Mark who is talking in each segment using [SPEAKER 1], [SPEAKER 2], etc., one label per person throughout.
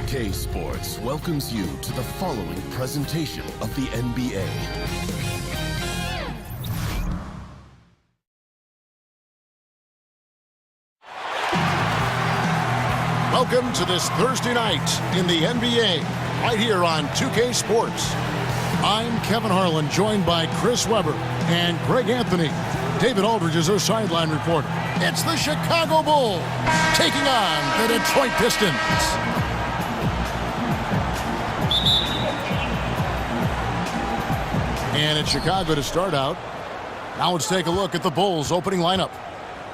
[SPEAKER 1] 2K Sports welcomes you to the following presentation of the NBA.
[SPEAKER 2] Welcome to this Thursday night in the NBA, right here on 2K Sports. I'm Kevin Harlan, joined by Chris Webber and Greg Anthony. David Aldridge is our sideline reporter. It's the Chicago Bulls taking on the Detroit Pistons. And it's Chicago to start out. Now let's take a look at the Bulls' opening lineup.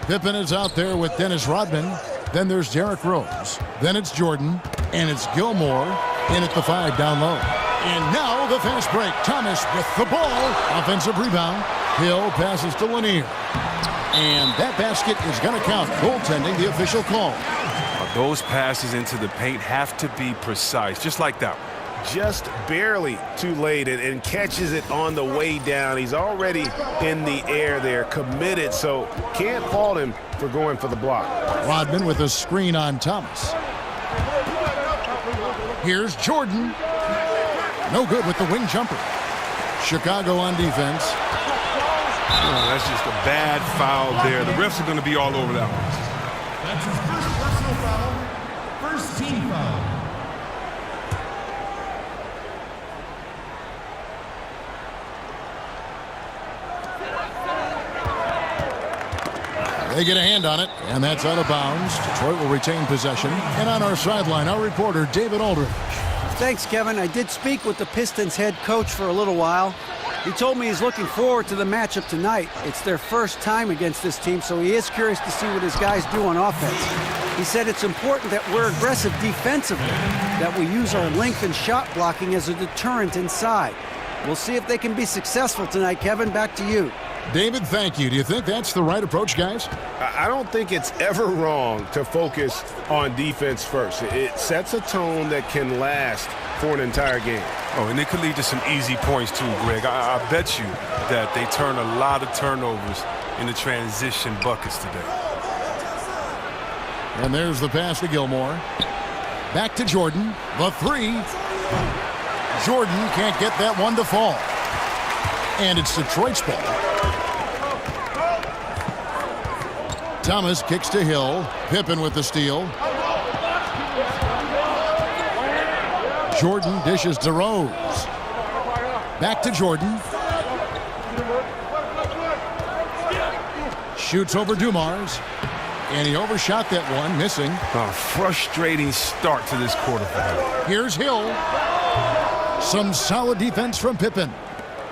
[SPEAKER 2] Pippen is out there with Dennis Rodman. Then there's Derrick Rose. Then it's Jordan. And it's Gilmore in at the 5 down low. And now the fast break. Thomas with the ball. Offensive rebound. Hill passes to Lanier. And that basket is going to count. Goaltending, the official call.
[SPEAKER 3] Those passes into the paint have to be precise, just like that one.
[SPEAKER 4] Just barely too late and catches it on the way down. He's already in the air there, committed, so can't fault him for going for the block.
[SPEAKER 2] Rodman with a screen on Thomas. Here's Jordan. No good with the wing jumper. Chicago on defense.
[SPEAKER 3] Oh, that's just a bad foul there. The refs are going to be all over that one.
[SPEAKER 5] That's his first personal foul. First team foul.
[SPEAKER 2] They get a hand on it, and that's out of bounds. Detroit will retain possession. And on our sideline, our reporter, David Aldridge.
[SPEAKER 6] Thanks, Kevin. I did speak with the Pistons head coach for a little while. He told me he's looking forward to the matchup tonight. It's their first time against this team, so he is curious to see what his guys do on offense. He said it's important that we're aggressive defensively, that we use our length and shot blocking as a deterrent inside. We'll see if they can be successful tonight. Kevin, back to you.
[SPEAKER 2] David, thank you. Do you think that's the right approach, guys?
[SPEAKER 4] I don't think it's ever wrong to focus on defense first. It sets a tone that can last for an entire game.
[SPEAKER 3] Oh, and it could lead to some easy points too, Greg. I bet you that they turn a lot of turnovers into transition buckets today.
[SPEAKER 2] And there's the pass to Gilmore. Back to Jordan. The 3. Jordan can't get that one to fall. And it's Detroit's ball. Thomas kicks to Hill. Pippen with the steal. Jordan dishes to Rose. Back to Jordan. Shoots over Dumars. And he overshot that one, missing.
[SPEAKER 3] A frustrating start to this quarter for him.
[SPEAKER 2] Here's Hill. Some solid defense from Pippen.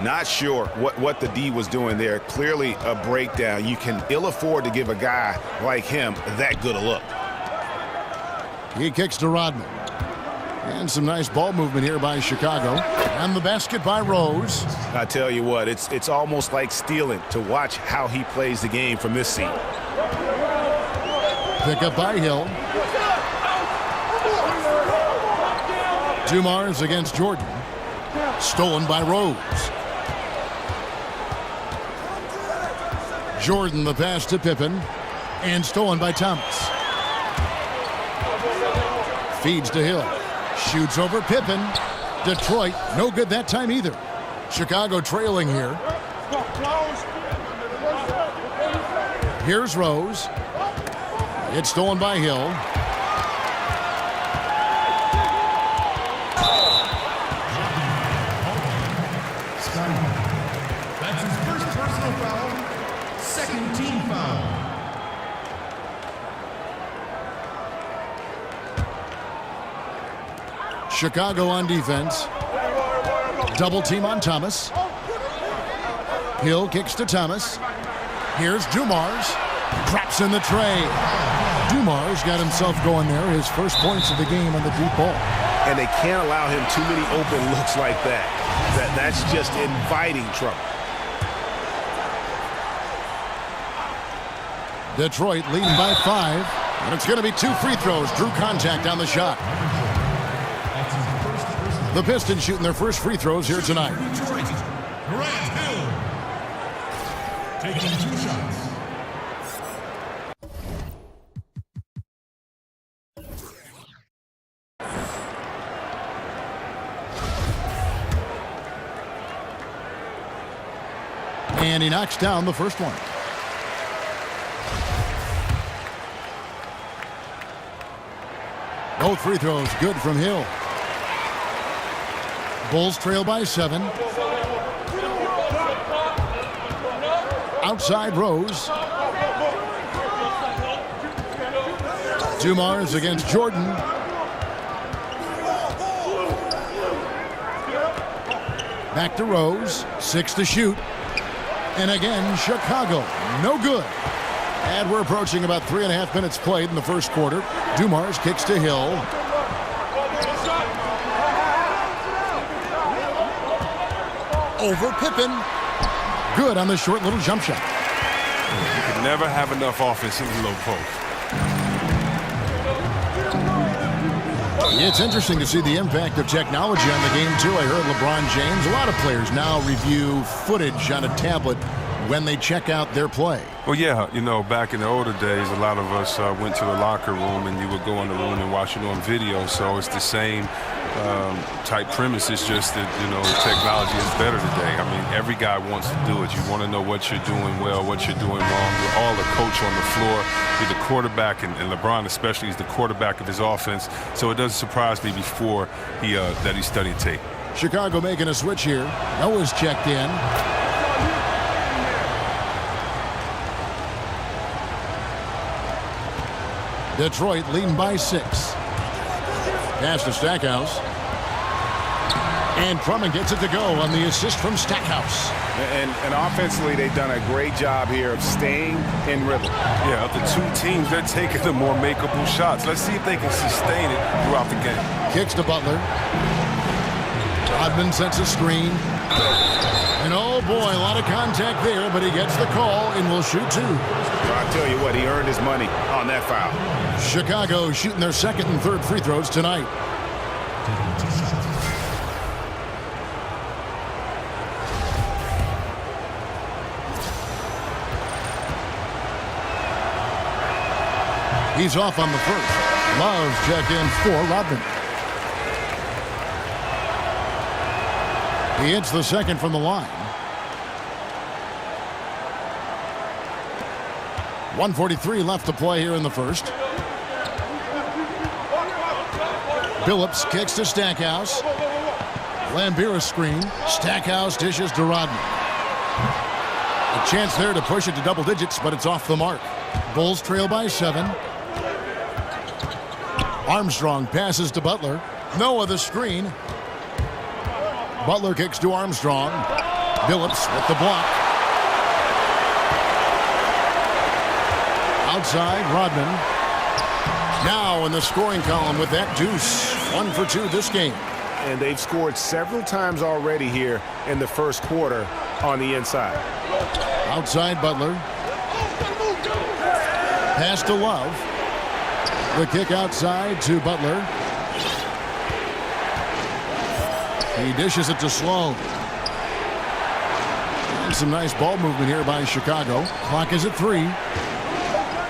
[SPEAKER 4] Not sure what the D was doing there. Clearly a breakdown. You can ill afford to give a guy like him that good a look.
[SPEAKER 2] He kicks to Rodman. And some nice ball movement here by Chicago. And the basket by Rose.
[SPEAKER 4] I tell you what, it's almost like stealing to watch how he plays the game from this seat.
[SPEAKER 2] Pick up by Hill. Dumars against Jordan. Stolen by Rose. Jordan the pass to Pippen. And stolen by Thomas. Feeds to Hill. Shoots over Pippen. Detroit, no good that time either. Chicago trailing here. Here's Rose. It's stolen by Hill.
[SPEAKER 5] That's his first personal foul. Second team foul.
[SPEAKER 2] Chicago on defense. Double team on Thomas. Hill kicks to Thomas. Here's Dumars. Traps in the tray. Dumars got himself going there. His first points of the game on the deep ball.
[SPEAKER 4] And they can't allow him too many open looks like that. That's just inviting trouble.
[SPEAKER 2] Detroit leading by 5. And it's going to be 2 free throws. Drew contact on the shot. The Pistons shooting their first free throws here tonight.
[SPEAKER 5] Detroit, Grant Hill. Taking 2 shots.
[SPEAKER 2] And he knocks down the first one. Both free throws good from Hill. Bulls trail by 7. Outside Rose. Dumars against Jordan. Back to Rose. 6 to shoot. And again, Chicago. No good. And we're approaching about 3.5 minutes played in the first quarter. Dumars kicks to Hill. Over Pippen. Good on the short little jump shot.
[SPEAKER 3] You can never have enough offense in the low post.
[SPEAKER 2] It's interesting to see the impact of technology on the game, too. I heard LeBron James. A lot of players now review footage on a tablet when they check out their play.
[SPEAKER 3] Well, yeah, you know, back in the older days, a lot of us went to the locker room and you would go in the room and watch it on video. So it's the same type premise. It's just that, you know, technology is better today. I mean, every guy wants to do it. You want to know what you're doing well, what you're doing wrong. You're all the coach on the floor. You're the quarterback, and LeBron especially is the quarterback of his offense. So it doesn't surprise me before that he's studying tape.
[SPEAKER 2] Chicago making a switch here. Noah's checked in. Detroit leading by 6. Pass to Stackhouse. And Drummond gets it to go on the assist from Stackhouse.
[SPEAKER 4] And offensively, they've done a great job here of staying in rhythm.
[SPEAKER 3] Yeah, of the two teams, they're taking the more makeable shots. Let's see if they can sustain it throughout the game.
[SPEAKER 2] Kicks to Butler. Rodman sets a screen. And oh boy, a lot of contact there, but he gets the call and will shoot 2.
[SPEAKER 4] I'll tell you what, he earned his money on that foul.
[SPEAKER 2] Chicago shooting their second and third free throws tonight. He's off on the first. Love check in for Rodman. He hits the second from the line. 1:43 left to play here in the first. Billups kicks to Stackhouse. Lambeer screen. Stackhouse dishes to Rodman. A chance there to push it to double digits, but it's off the mark. Bulls trail by 7. Armstrong passes to Butler. Noah the screen. Butler kicks to Armstrong. Billups with the block. Outside, Rodman. Now in the scoring column with that deuce. 1 for 2 this game.
[SPEAKER 4] And they've scored several times already here in the first quarter on the inside.
[SPEAKER 2] Outside, Butler. Pass to Love. The kick outside to Butler. He dishes it to Sloan. And some nice ball movement here by Chicago. Clock is at 3.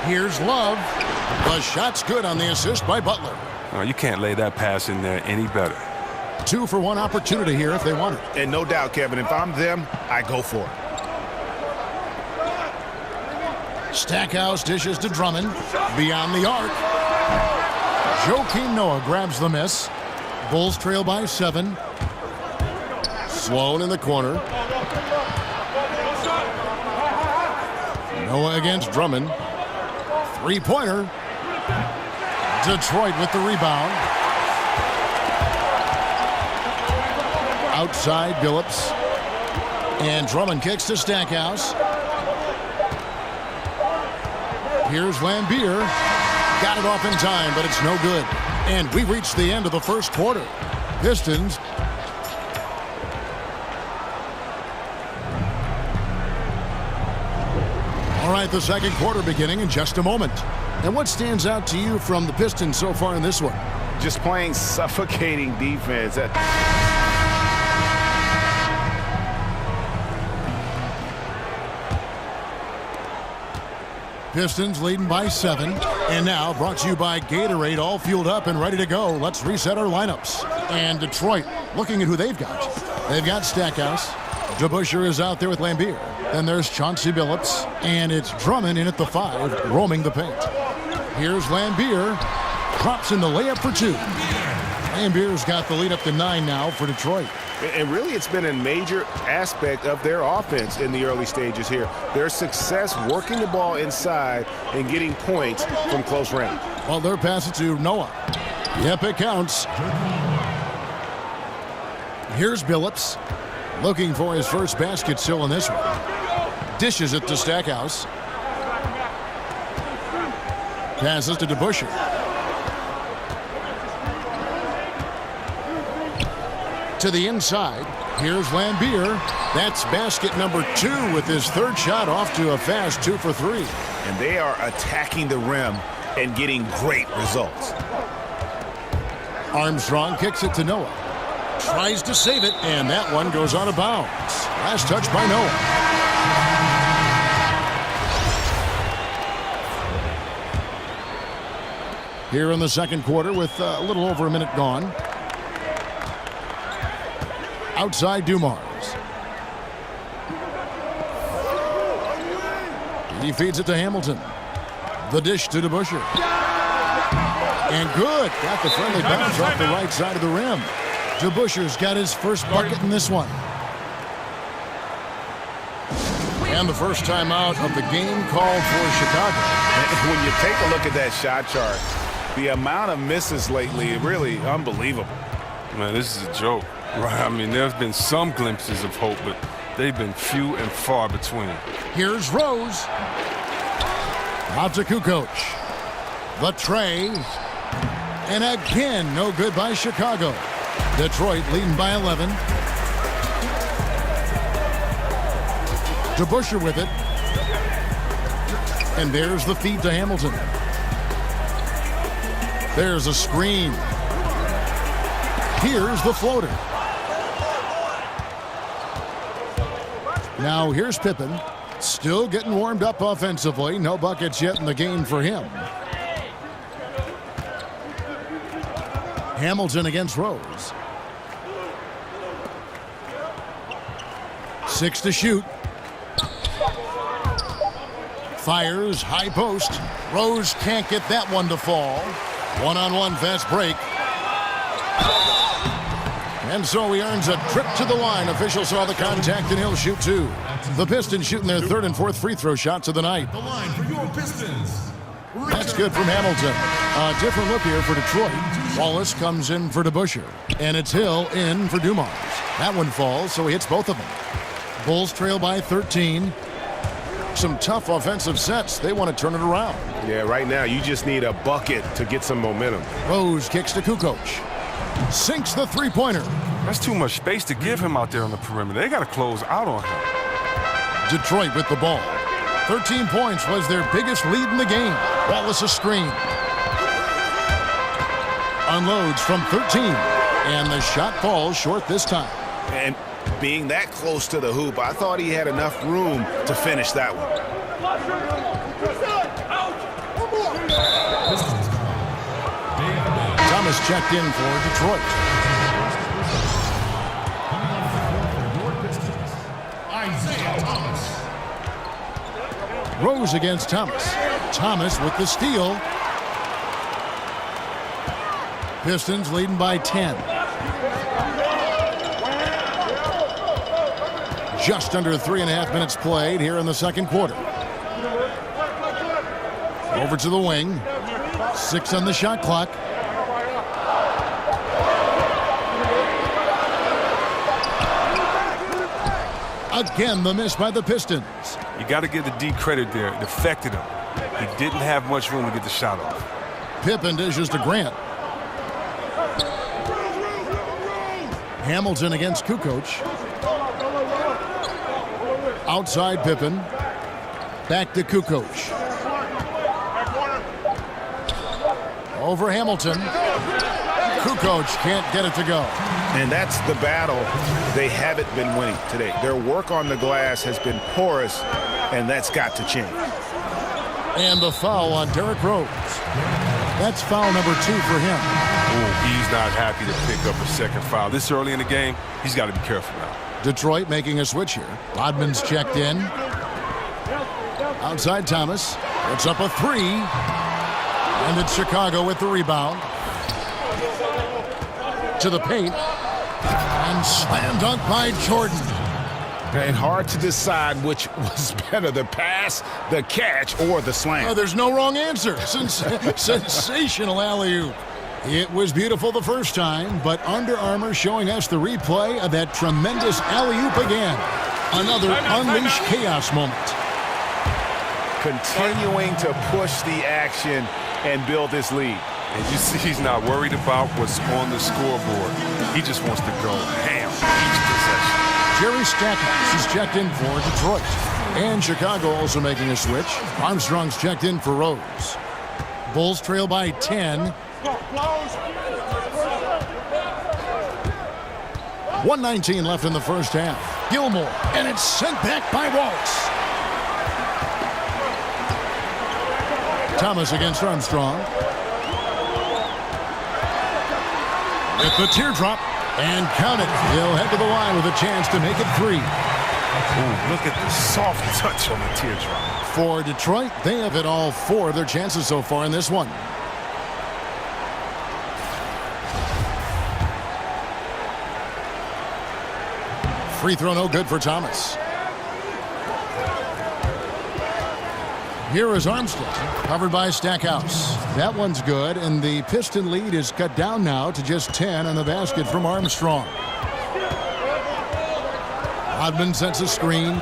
[SPEAKER 2] Here's Love. The shot's good on the assist by Butler.
[SPEAKER 3] You can't lay that pass in there any better.
[SPEAKER 2] 2 for 1 opportunity here if they want it.
[SPEAKER 4] And no doubt, Kevin, if I'm them, I go for it.
[SPEAKER 2] Stackhouse dishes to Drummond. Beyond the arc. Joakim Noah grabs the miss. Bulls trail by 7. Sloan in the corner. Noah against Drummond. 3-pointer. Detroit with the rebound. Outside, Billups. And Drummond kicks to Stackhouse. Here's Lambeer. Got it off in time, but it's no good. And we reached the end of the first quarter. Pistons. All right, the second quarter beginning in just a moment. And what stands out to you from the Pistons so far in this one?
[SPEAKER 4] Just playing suffocating defense.
[SPEAKER 2] Pistons leading by 7. And now brought to you by Gatorade, all fueled up and ready to go. Let's reset our lineups. And Detroit looking at who they've got. They've got Stackhouse. DeBusschere is out there with Lambeer. Then there's Chauncey Billups, and it's Drummond in at the 5, roaming the paint. Here's Lambier, drops in the layup for 2. Lambier's got the lead up to 9 now for Detroit.
[SPEAKER 4] And really, it's been a major aspect of their offense in the early stages here. Their success working the ball inside and getting points from close range.
[SPEAKER 2] Well, they're passing to Noah. Yep, it counts. Here's Billups, looking for his first basket still in this one. Dishes it to Stackhouse. Passes to DeBusschere. To the inside. Here's Lambier. That's basket number 2 with his 3rd shot off to a fast 2 for 3.
[SPEAKER 4] And they are attacking the rim and getting great results.
[SPEAKER 2] Armstrong kicks it to Noah. Tries to save it, and that one goes out of bounds. Last touch by Noah. Here in the second quarter with a little over a minute gone. Outside Dumars. He feeds it to Hamilton. The dish to DeBusschere. And good. Got the friendly bounce off the right side of the rim. DeBusschere's got his first bucket in this one. And the first timeout of the game called for Chicago.
[SPEAKER 4] When you take a look at that shot chart, the amount of misses lately, really unbelievable.
[SPEAKER 3] Man, this is a joke. Right, I mean, there's been some glimpses of hope, but they've been few and far between.
[SPEAKER 2] Here's Rose. Out to Kukoc. The tray. And again, no good by Chicago. Detroit leading by 11. DeBusschere with it. And there's the feed to Hamilton. There's a screen. Here's the floater. Now here's Pippen, still getting warmed up offensively. No buckets yet in the game for him. Hamilton against Rose. 6 to shoot. Fires, high post. Rose can't get that one to fall. One-on-one fast break. And so he earns a trip to the line. Official saw the contact, and he'll shoot 2. The Pistons shooting their 3rd and 4th free throw shots of the night.
[SPEAKER 5] The line for your Pistons.
[SPEAKER 2] That's good from Hamilton. A different look here for Detroit. Wallace comes in for DeBusschere, and it's Hill in for Dumars. That one falls, so he hits both of them. Bulls trail by 13. Some tough offensive sets. They want to turn it around.
[SPEAKER 4] Yeah, right now you just need a bucket to get some momentum.
[SPEAKER 2] Rose kicks to Kukoc. Sinks the three-pointer.
[SPEAKER 3] That's too much space to give him out there on the perimeter. They got to close out on him.
[SPEAKER 2] Detroit with the ball. 13 points was their biggest lead in the game. Wallace a screen. Unloads from 13. And the shot falls short this time.
[SPEAKER 4] And being that close to the hoop, I thought he had enough room to finish that one.
[SPEAKER 2] Thomas checked in for Detroit. Rose against Thomas. Thomas with the steal. Pistons leading by 10. Just under 3.5 minutes played here in the second quarter. Over to the wing. 6 on the shot clock. Again, the miss by the Pistons.
[SPEAKER 3] You got to give the D credit there. It affected him. He didn't have much room to get the shot off.
[SPEAKER 2] Pippen dishes to Grant. Hamilton against Kukoc. Outside Pippen. Back to Kukoc. Over Hamilton. Kukoc can't get it to go.
[SPEAKER 4] And that's the battle they haven't been winning today. Their work on the glass has been porous, and that's got to change.
[SPEAKER 2] And the foul on Derrick Rose. That's foul number 2 for him.
[SPEAKER 3] Ooh, he's not happy to pick up a second foul. This early in the game, he's got to be careful now.
[SPEAKER 2] Detroit making a switch here. Rodman's checked in. Outside Thomas. Puts up a three. And it's Chicago with the rebound. To the paint. And slam dunk by Jordan.
[SPEAKER 4] And hard to decide which was better, the pass, the catch, or the slam.
[SPEAKER 2] Oh, there's no wrong answer. Sensational alley-oop. It was beautiful the first time, but Under Armour showing us the replay of that tremendous alley-oop again. Another unleash chaos moment.
[SPEAKER 4] Continuing to push the action and build this lead.
[SPEAKER 3] And you see he's not worried about what's on the scoreboard. He just wants to go ham each possession.
[SPEAKER 2] Jerry Stackhouse is checked in for Detroit. And Chicago also making a switch. Armstrong's checked in for Rose. Bulls trail by 10. 1:19 left in the first half. Gilmore, and it's sent back by Waltz. Thomas against Armstrong. With the teardrop, and count it. He'll head to the line with a chance to make it 3.
[SPEAKER 3] Ooh, look at the soft touch on the teardrop.
[SPEAKER 2] For Detroit, they have hit all 4 of their chances so far in this one. Free throw no good for Thomas. Here is Armstrong, covered by Stackhouse. That one's good, and the Piston lead is cut down now to just 10 on the basket from Armstrong. Rodman sets a screen.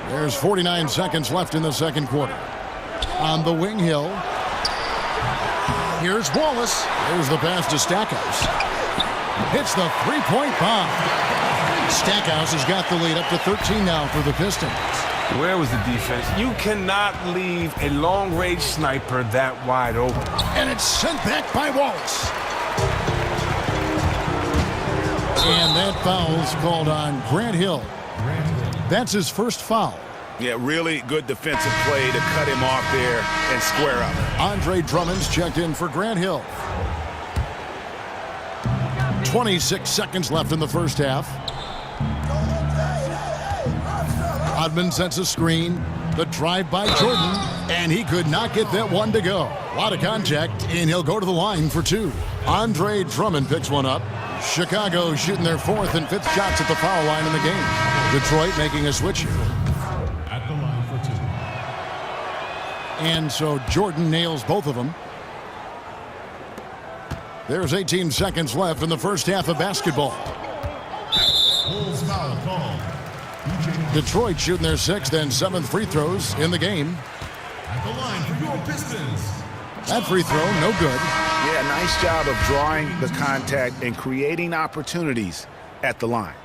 [SPEAKER 2] There's 49 seconds left in the second quarter. On the wing, Hill. Here's Wallace. There's the pass to Stackhouse. Hits the three-point bomb. Stackhouse has got the lead up to 13 now for the Pistons.
[SPEAKER 3] Where was the defense? You cannot leave a long-range sniper that wide open.
[SPEAKER 2] And it's sent back by Wallace. And that foul's called on Grant Hill. That's his first foul.
[SPEAKER 4] Yeah, really good defensive play to cut him off there and square up.
[SPEAKER 2] Andre Drummond's checked in for Grant Hill. 26 seconds left in the first half. Rodman sets a screen. The drive by Jordan, and he could not get that one to go. A lot of contact, and he'll go to the line for 2. Andre Drummond picks one up. Chicago shooting their 4th and 5th shots at the foul line in the game. Detroit making a switch here.
[SPEAKER 5] At the line for 2.
[SPEAKER 2] And so Jordan nails both of them. There's 18 seconds left in the first half of basketball.
[SPEAKER 5] Bulls foul call.
[SPEAKER 2] Detroit shooting their 6th and 7th free throws in the game.
[SPEAKER 5] At the line for your Pistons.
[SPEAKER 2] That free throw, no good.
[SPEAKER 4] Yeah, nice job of drawing the contact and creating opportunities at the line.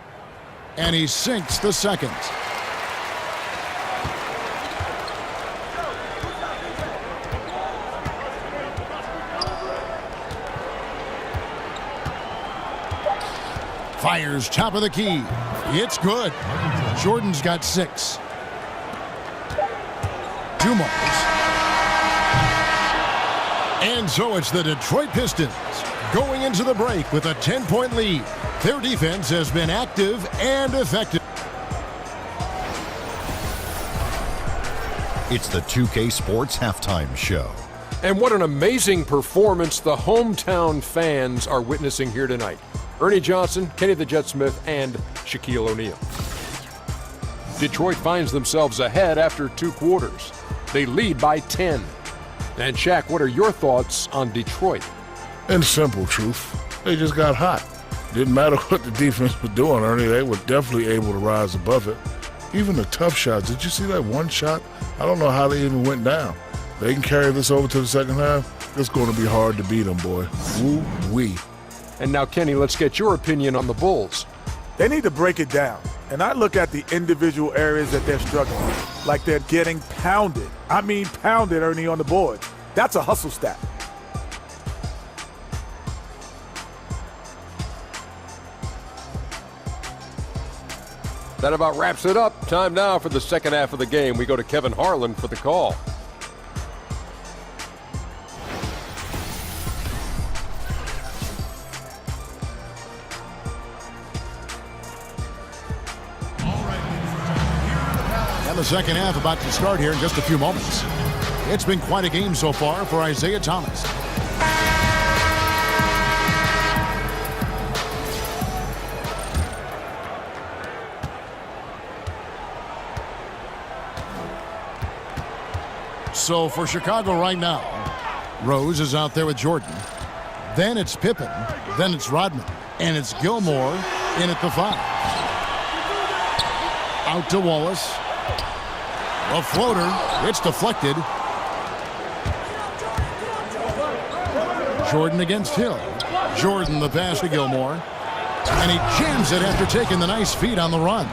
[SPEAKER 2] And he sinks the second. Fires top of the key. It's good. Jordan's got 6. Dumars. And so it's the Detroit Pistons going into the break with a 10-point lead. Their defense has been active and effective.
[SPEAKER 7] It's the 2K Sports Halftime Show.
[SPEAKER 8] And what an amazing performance the hometown fans are witnessing here tonight. Ernie Johnson, Kenny the Jet Smith, and Shaquille O'Neal. Detroit finds themselves ahead after 2 quarters. They lead by 10. And Shaq, what are your thoughts on Detroit?
[SPEAKER 9] In simple truth, they just got hot. Didn't matter what the defense was doing, Ernie, they were definitely able to rise above it. Even the tough shots, did you see that one shot? I don't know how they even went down. They can carry this over to the second half. It's going to be hard to beat them, boy. Woo-wee.
[SPEAKER 8] And now, Kenny, let's get your opinion on the Bulls.
[SPEAKER 10] They need to break it down. And I look at the individual areas that they're struggling with, like they're getting pounded. I mean pounded, Ernie, on the board. That's a hustle stat.
[SPEAKER 8] That about wraps it up. Time now for the second half of the game. We go to Kevin Harlan for the call.
[SPEAKER 2] the second half about to start here in just a few moments. It's been quite a game so far for Isaiah Thomas. So for Chicago right now, Rose is out there with Jordan. Then it's Pippen. Then it's Rodman. And it's Gilmore in at the 5. Out to Wallace. A floater. It's deflected. Jordan against Hill. Jordan the pass to Gilmore. And he jams it after taking the nice feed on the run.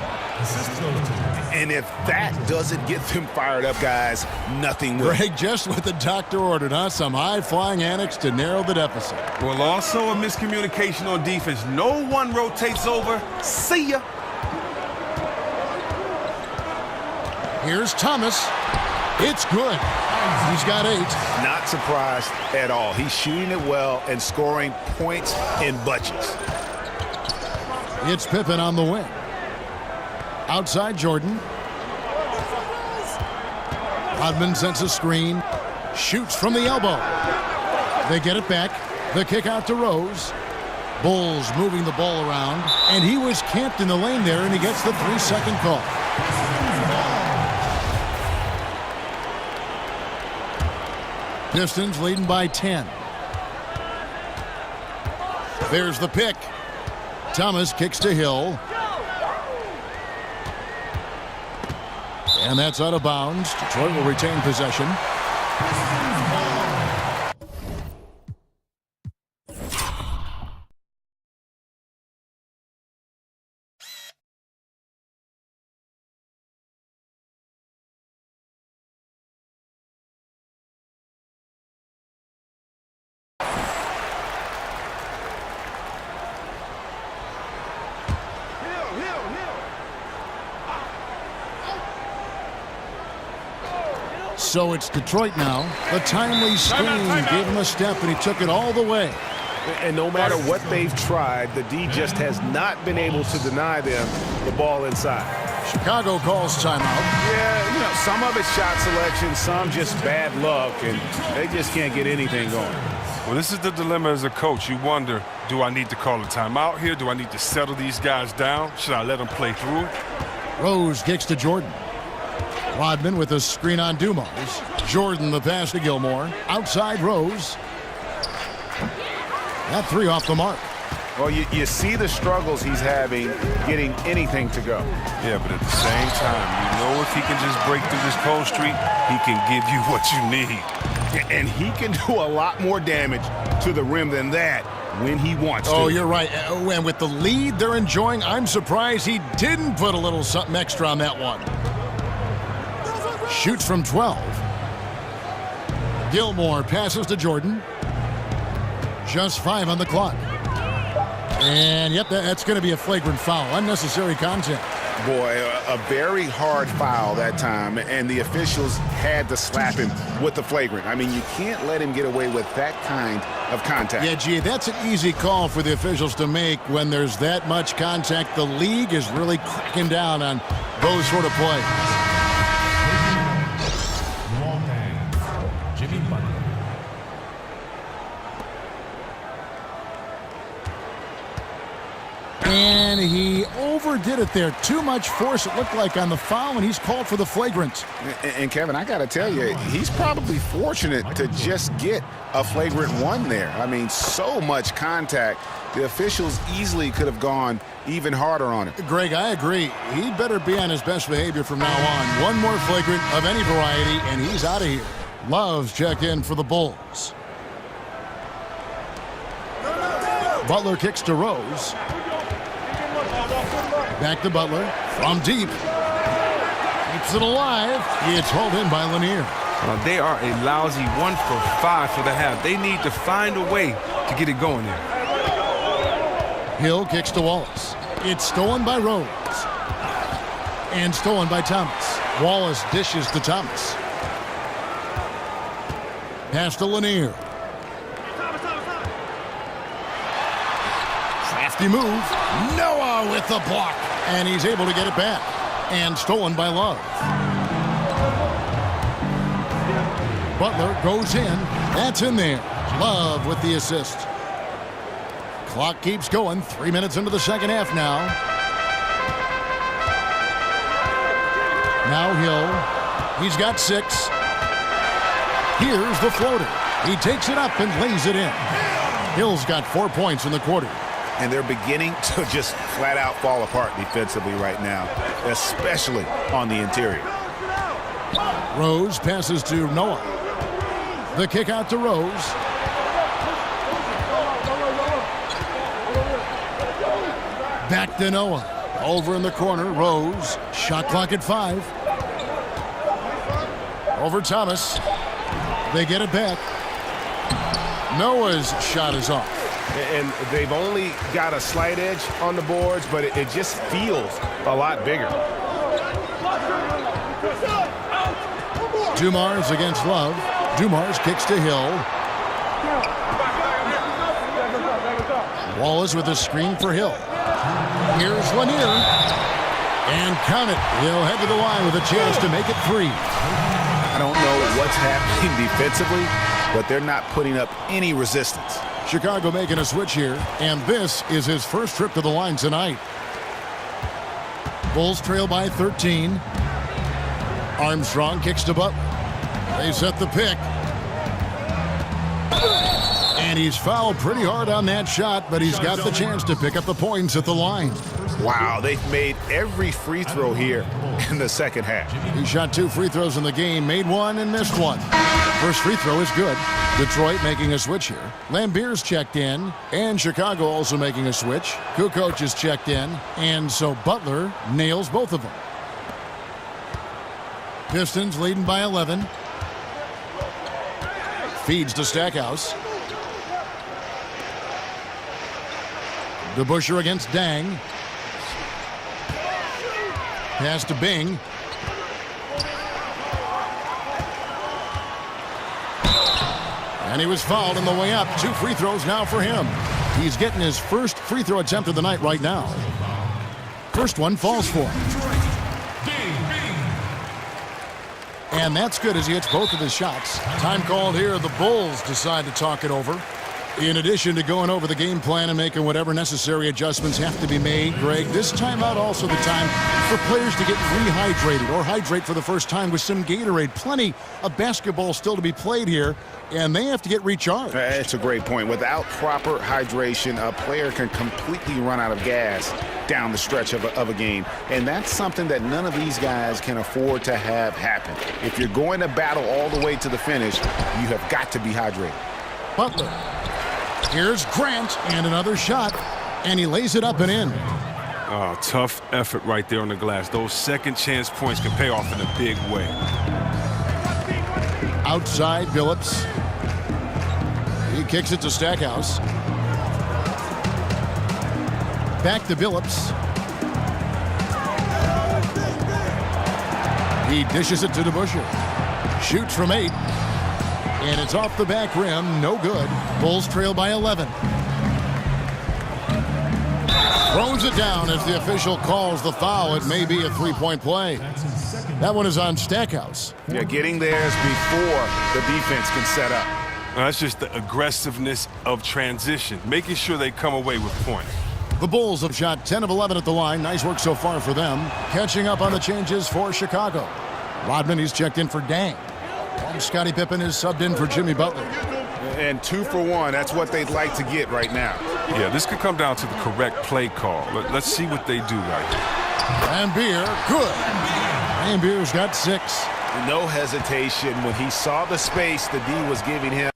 [SPEAKER 4] And if that doesn't get them fired up, guys, nothing will.
[SPEAKER 2] Greg, just what the doctor ordered, huh? Some high-flying annex to narrow the deficit.
[SPEAKER 3] Well, also a miscommunication on defense. No one rotates over. See ya.
[SPEAKER 2] Here's Thomas. It's good. He's got 8.
[SPEAKER 4] Not surprised at all. He's shooting it well and scoring points in bunches.
[SPEAKER 2] It's Pippen on the wing. Outside Jordan. Rodman sends a screen. Shoots from the elbow. They get it back. The kick out to Rose. Bulls moving the ball around. And he was camped in the lane there, and he gets the 3-second call. Pistons leading by 10. There's the pick. Thomas kicks to Hill. And that's out of bounds. Detroit will retain possession. So it's Detroit now. The timely screen gave him a step, and he took it all the way.
[SPEAKER 4] And no matter what they've tried, the D just has not been able to deny them the ball inside.
[SPEAKER 2] Chicago calls timeout.
[SPEAKER 4] Yeah, you know, some of it's shot selection, some just bad luck, and they just can't get anything going.
[SPEAKER 3] Well, this is the dilemma as a coach. You wonder, do I need to call a timeout here? Do I need to settle these guys down? Should I let them play through it?
[SPEAKER 2] Rose kicks to Jordan. Rodman with a screen on Dumars. Jordan the pass to Gilmore. Outside Rose. That 3 off the mark.
[SPEAKER 4] Well, you see the struggles he's having getting anything to go.
[SPEAKER 3] Yeah, but at the same time, you know if he can just break through this cold streak, he can give you what you need.
[SPEAKER 4] And he can do a lot more damage to the rim than that when he wants to.
[SPEAKER 2] Oh, you're right. And with the lead they're enjoying, I'm surprised he didn't put a little something extra on that one. Shoots from 12. Gilmore passes to Jordan. Just 5 on the clock. And, yep, that's going to be a flagrant foul. Unnecessary contact.
[SPEAKER 4] Boy, a very hard foul that time, and the officials had to slap him with the flagrant. I mean, you can't let him get away with that kind of contact.
[SPEAKER 2] Yeah, gee, that's an easy call for the officials to make when there's that much contact. The league is really cracking down on those sort of plays. And he overdid it there. Too much force, it looked like, on the foul, and he's called for the flagrant.
[SPEAKER 4] And Kevin, I got to tell you, he's probably fortunate to just get a flagrant 1 there. I mean, so much contact. The officials easily could have gone even harder on him.
[SPEAKER 2] Greg, I agree. He better be on his best behavior from now on. One more flagrant of any variety, and he's out of here. Loves check in for the Bulls. Butler kicks to Rose. Back to Butler from deep. Keeps it alive. It's hauled in by Lanier.
[SPEAKER 3] They are a lousy 1 for 5 for the half. They need to find a way to get it going there.
[SPEAKER 2] Hill kicks to Wallace. It's stolen by Rose. And stolen by Thomas. Wallace dishes to Thomas. Pass to Lanier. Crafty move. Noah with the block. And he's able to get it back. And stolen by Love. Butler goes in. That's in there. Love with the assist. Clock keeps going. 3 minutes into the second half now. Now Hill. He's got 6. Here's the floater. He takes it up and lays it in. Hill's got 4 points in the quarter.
[SPEAKER 4] And they're beginning to just flat out fall apart defensively right now, especially on the interior.
[SPEAKER 2] Rose passes to Noah. The kick out to Rose. Back to Noah. Over in the corner, Rose. Shot clock at 5. Over Thomas. They get it back. Noah's shot is off.
[SPEAKER 4] And they've only got a slight edge on the boards, but it just feels a lot bigger.
[SPEAKER 2] Dumars against Love. Dumars kicks to Hill. Wallace with a screen for Hill. Here's Lanier. And count it. He'll head to the line with a chance to make it 3.
[SPEAKER 4] I don't know what's happening defensively, but they're not putting up any resistance.
[SPEAKER 2] Chicago making a switch here, and this is his first trip to the line tonight. Bulls trail by 13. Armstrong kicks to Butler. They set the pick. And he's fouled pretty hard on that shot, but he's got the chance to pick up the points at the line.
[SPEAKER 4] Wow, they've made every free throw here in the second half.
[SPEAKER 2] He shot 2 free throws in the game, made 1 and missed 1. First free throw is good. Detroit making a switch here. Lambier's checked in, and Chicago also making a switch. Kukoc is checked in, and so Butler nails both of them. Pistons leading by 11. Feeds to Stackhouse. DeBusschere against Dang. Pass to Bing. And he was fouled on the way up. 2 free throws now for him. He's getting his first free throw attempt of the night right now. First one falls for him. And that's good as he hits both of his shots. Time called here. The Bulls decide to talk it over. In addition to going over the game plan and making whatever necessary adjustments have to be made, Greg, this timeout also the time for players to get rehydrated or hydrate for the first time with some Gatorade. Plenty of basketball still to be played here, and they have to get recharged.
[SPEAKER 4] That's a great point. Without proper hydration, a player can completely run out of gas down the stretch of a game. And that's something that none of these guys can afford to have happen. If you're going to battle all the way to the finish, you have got to be hydrated.
[SPEAKER 2] Butler. Here's Grant, and another shot, and he lays it up and in.
[SPEAKER 3] Oh, tough effort right there on the glass. Those second chance points can pay off in a big way.
[SPEAKER 2] Outside, Billups. He kicks it to Stackhouse. Back to Billups. He dishes it to DeBusschere. Shoots from 8. And it's off the back rim. No good. Bulls trail by 11. Throws it down as the official calls the foul. It may be a 3-point play. That one is on Stackhouse.
[SPEAKER 4] Yeah, getting theirs before the defense can set up.
[SPEAKER 3] That's just the aggressiveness of transition, making sure they come away with points.
[SPEAKER 2] The Bulls have shot 10 of 11 at the line. Nice work so far for them. Catching up on the changes for Chicago. Rodman, he's checked in for Dang. Scottie Pippen is subbed in for Jimmy Butler.
[SPEAKER 4] And 2 for 1, that's what they'd like to get right now.
[SPEAKER 3] Yeah, this could come down to the correct play call. Let's see what they do right here.
[SPEAKER 2] Lambier, good. Lambier's got 6.
[SPEAKER 4] No hesitation when he saw the space the D was giving him.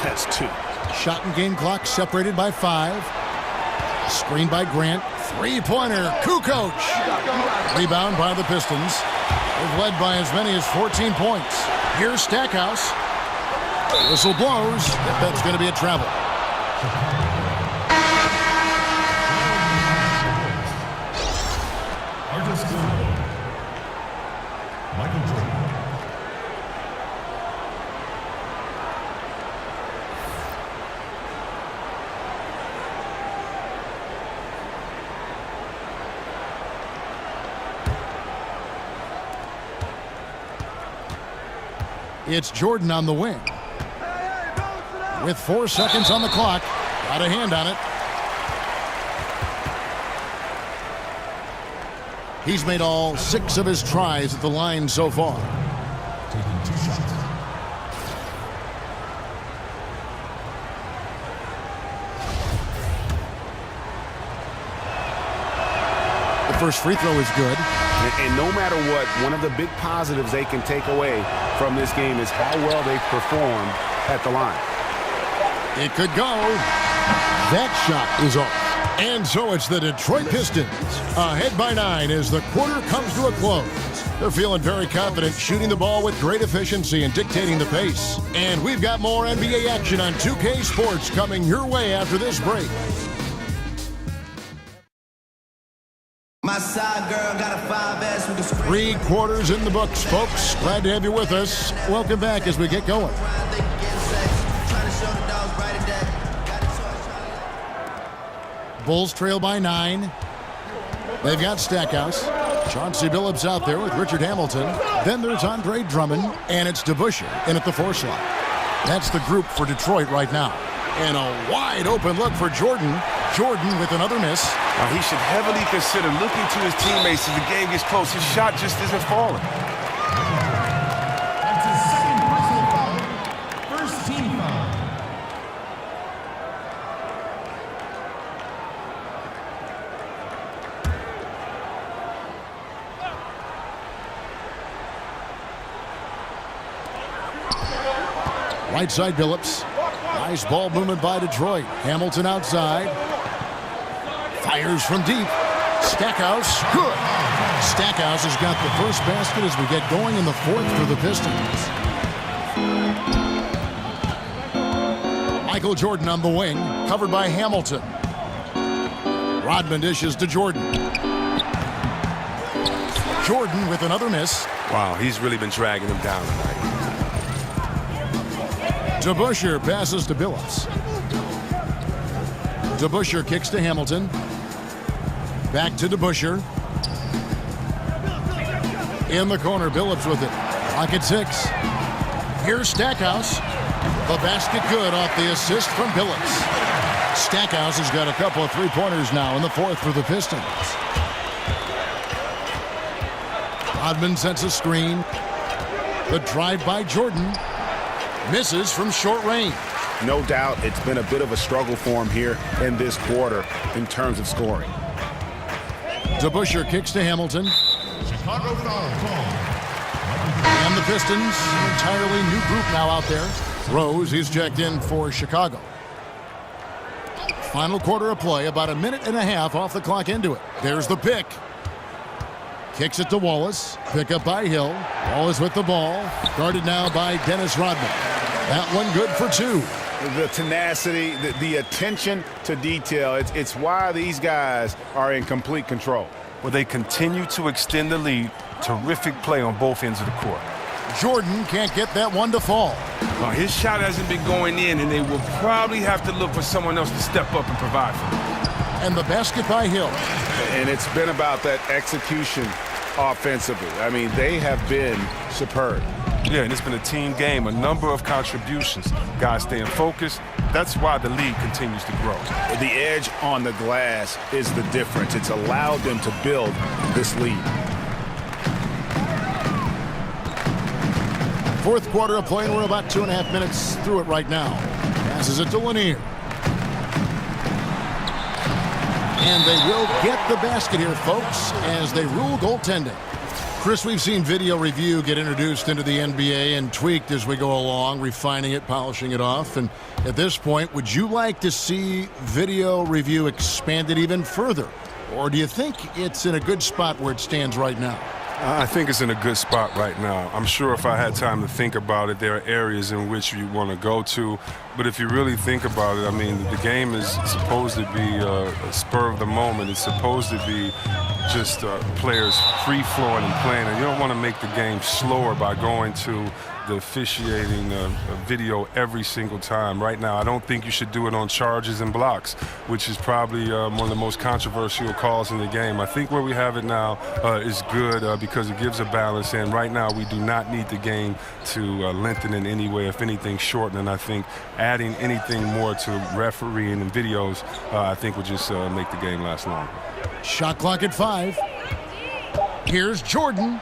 [SPEAKER 4] That's 2.
[SPEAKER 2] Shot and game clock separated by 5. Screen by Grant. 3-pointer. Kukoc. Rebound by the Pistons. They've led by as many as 14 points. Here's Stackhouse. Whistle blows. That's going to be a travel. It's Jordan on the wing. With 4 seconds on the clock, got a hand on it. He's made all 6 of his tries at the line so far.
[SPEAKER 5] Taking 2 shots.
[SPEAKER 2] The first free throw is good.
[SPEAKER 4] And no matter what, one of the big positives they can take away from this game is how well they've performed at the line.
[SPEAKER 2] It could go. That shot is off. And so it's the Detroit Pistons ahead by 9 as the quarter comes to a close. They're feeling very confident, shooting the ball with great efficiency and dictating the pace. And we've got more NBA action on 2K Sports coming your way after this break.
[SPEAKER 11] My side girl got a 5S with a
[SPEAKER 2] 3 quarters in the books, folks. Glad to have you with us. Welcome back as we get going. Bulls trail by 9. They've got Stackhouse. Chauncey Billups out there with Richard Hamilton. Then there's Andre Drummond, and it's DeBusschere in at the 4 slot. That's the group for Detroit right now. And a wide open look for Jordan. Jordan with another miss.
[SPEAKER 3] Now he should heavily consider looking to his teammates as the game gets close. His shot just isn't falling.
[SPEAKER 5] That's his second personal foul. First team foul.
[SPEAKER 2] Right side Billups. Nice ball movement by Detroit. Hamilton outside. Fires from deep. Stackhouse. Good. Stackhouse has got the first basket as we get going in the 4th for the Pistons. Michael Jordan on the wing. Covered by Hamilton. Rodman dishes to Jordan. Jordan with another miss.
[SPEAKER 3] Wow, he's really been dragging him down tonight.
[SPEAKER 2] DeBusschere passes to Billups. DeBusschere kicks to Hamilton. Back to DeBusschere. In the corner, Billups with it. Clock at 6. Here's Stackhouse. The basket good off the assist from Billups. Stackhouse has got a couple of 3-pointers now in the 4th for the Pistons. Rodman sets a screen. The drive by Jordan. Misses from short range.
[SPEAKER 4] No doubt it's been a bit of a struggle for him here in this quarter in terms of scoring.
[SPEAKER 2] DeBusschere kicks to Hamilton.
[SPEAKER 5] Chicago foul call.
[SPEAKER 2] And the Pistons, an entirely new group now out there. Rose, he's checked in for Chicago. Final quarter of play, about a minute and a half off the clock into it. There's the pick. Kicks it to Wallace. Pick up by Hill. Wallace with the ball. Guarded now by Dennis Rodman. That one good for 2.
[SPEAKER 4] The tenacity, the attention to detail, it's why these guys are in complete control.
[SPEAKER 3] Well, they continue to extend the lead. Terrific play on both ends of the court.
[SPEAKER 2] Jordan can't get that one to fall.
[SPEAKER 3] Well, his shot hasn't been going in, and they will probably have to look for someone else to step up and provide for them.
[SPEAKER 2] And the basket by Hill.
[SPEAKER 4] And it's been about that execution offensively. I mean, they have been superb.
[SPEAKER 3] Yeah, and it's been a team game, a number of contributions. Guys staying focused. That's why the league continues to grow.
[SPEAKER 4] The edge on the glass is the difference. It's allowed them to build this lead.
[SPEAKER 2] 4th quarter of play, and we're about 2.5 minutes through it right now. Passes it to Lanier. And they will get the basket here, folks, as they rule goaltending. Chris, we've seen video review get introduced into the NBA and tweaked as we go along, refining it, polishing it off. And at this point, would you like to see video review expanded even further? Or do you think it's in a good spot where it stands right now?
[SPEAKER 3] I think it's in a good spot right now. I'm sure if I had time to think about it, there are areas in which you want to go to. But if you really think about it, I mean, the game is supposed to be a spur of the moment. It's supposed to be just players free-flowing and playing. And you don't want to make the game slower by going to the officiating video every single time. Right now, I don't think you should do it on charges and blocks, which is probably one of the most controversial calls in the game. I think where we have it now is good because it gives a balance, and right now we do not need the game to lengthen in any way, if anything shorten, and I think adding anything more to refereeing and videos I think would just make the game last longer.
[SPEAKER 2] Shot clock at 5. Here's Jordan.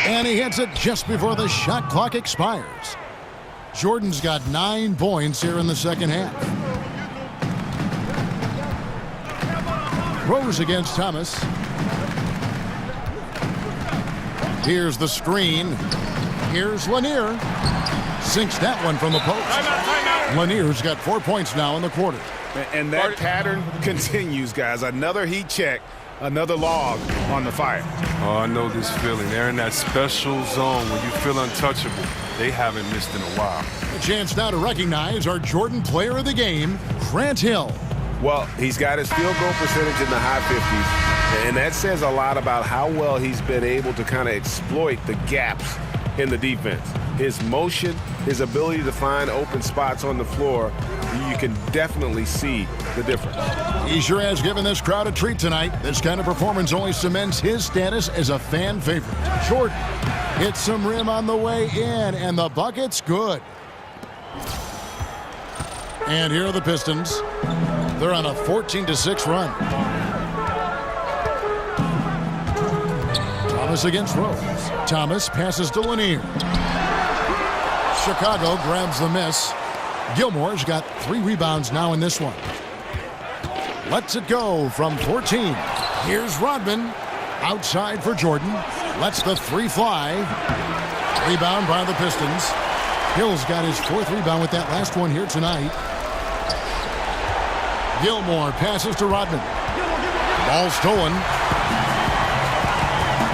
[SPEAKER 2] And he hits it just before the shot clock expires. Jordan's got 9 points here in the second half. Rose against Thomas. Here's the screen. Here's Lanier. Sinks that one from the post. Lanier's got 4 points now in the quarter.
[SPEAKER 4] And that pattern continues, guys. Another heat check. Another log on the fire.
[SPEAKER 3] Oh, I know this feeling. They're in that special zone where you feel untouchable. They haven't missed in a while.
[SPEAKER 2] A chance now to recognize our Jordan player of the game, Grant Hill.
[SPEAKER 12] Well, he's got his field goal percentage in the high 50s, and that says a lot about how well he's been able to kind of exploit the gaps in the defense. His motion, his ability to find open spots on the floor, you can definitely see the difference.
[SPEAKER 2] He sure has given this crowd a treat tonight. This kind of performance only cements his status as a fan favorite. Jordan hits some rim on the way in, and the bucket's good. And here are the Pistons. They're on a 14-6 run. Thomas against Rose. Thomas passes to Lanier. Chicago grabs the miss. Gilmore's got 3 rebounds now in this one. Lets it go from 14. Here's Rodman. Outside for Jordan. Lets the 3 fly. Rebound by the Pistons. Hill's got his 4th rebound with that last one here tonight. Gilmore passes to Rodman. Ball stolen.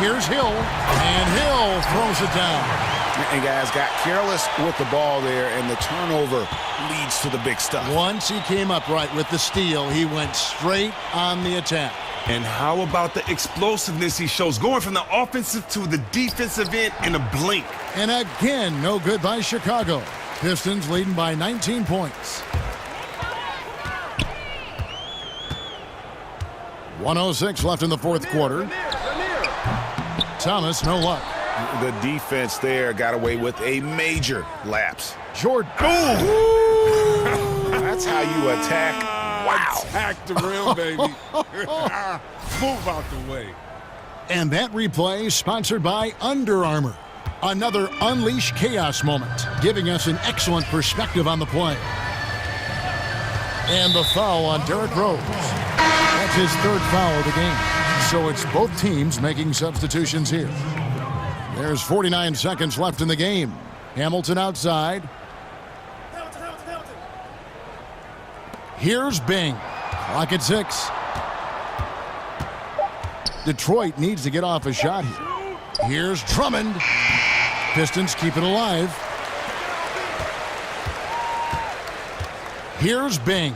[SPEAKER 2] Here's Hill. And Hill throws it down.
[SPEAKER 4] And guys got careless with the ball there, and the turnover leads to the big stuff.
[SPEAKER 2] Once he came upright with the steal, he went straight on the attack.
[SPEAKER 13] And how about the explosiveness he shows, going from the offensive to the defensive end in a blink.
[SPEAKER 2] And again, no good by Chicago. Pistons leading by 19 points. 1:06 left in the fourth quarter. Thomas, no luck.
[SPEAKER 12] The defense there got away with a major lapse.
[SPEAKER 2] Jordan.
[SPEAKER 12] That's how you attack. Wow.
[SPEAKER 3] Attack the rim, baby. Move out the way.
[SPEAKER 2] And that replay sponsored by Under Armour. Another Unleash Chaos moment, giving us an excellent perspective on the play. And the foul on Derrick Rose. That's his 3rd foul of the game. So it's both teams making substitutions here. There's 49 seconds left in the game. Hamilton outside. Here's Bing. Clock at 6. Detroit needs to get off a shot here. Here's Drummond. Pistons keep it alive. Here's Bing.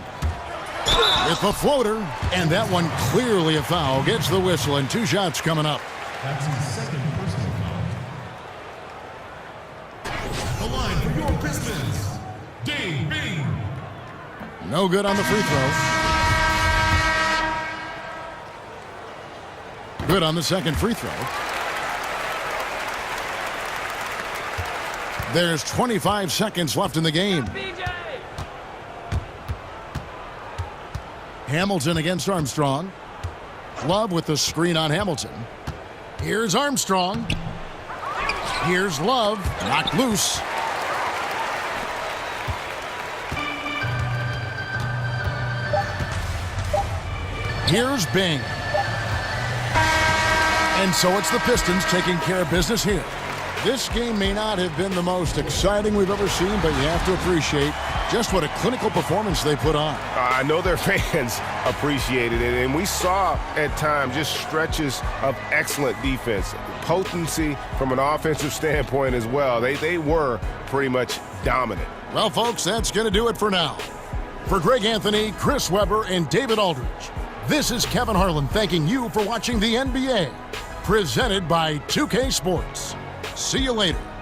[SPEAKER 2] With the floater, and that one clearly a foul. Gets the whistle, and 2 shots coming up.
[SPEAKER 5] That's his 2nd personal foul. The line for your Pistons, Dane Bing.
[SPEAKER 2] No good on the free throw. Good on the second free throw. There's 25 seconds left in the game. Hamilton against Armstrong. Love with the screen on Hamilton. Here's Armstrong. Here's Love. Knocked loose. Here's Bing. And so it's the Pistons taking care of business here. This game may not have been the most exciting we've ever seen, but you have to appreciate just what a clinical performance they put on.
[SPEAKER 12] I know their fans appreciated it, and we saw at times just stretches of excellent defense. Potency from an offensive standpoint as well. They were pretty much dominant.
[SPEAKER 2] Well, folks, that's going to do it for now. For Greg Anthony, Chris Webber, and David Aldridge, This is Kevin Harlan thanking you for watching the NBA, presented by 2K Sports. See you later.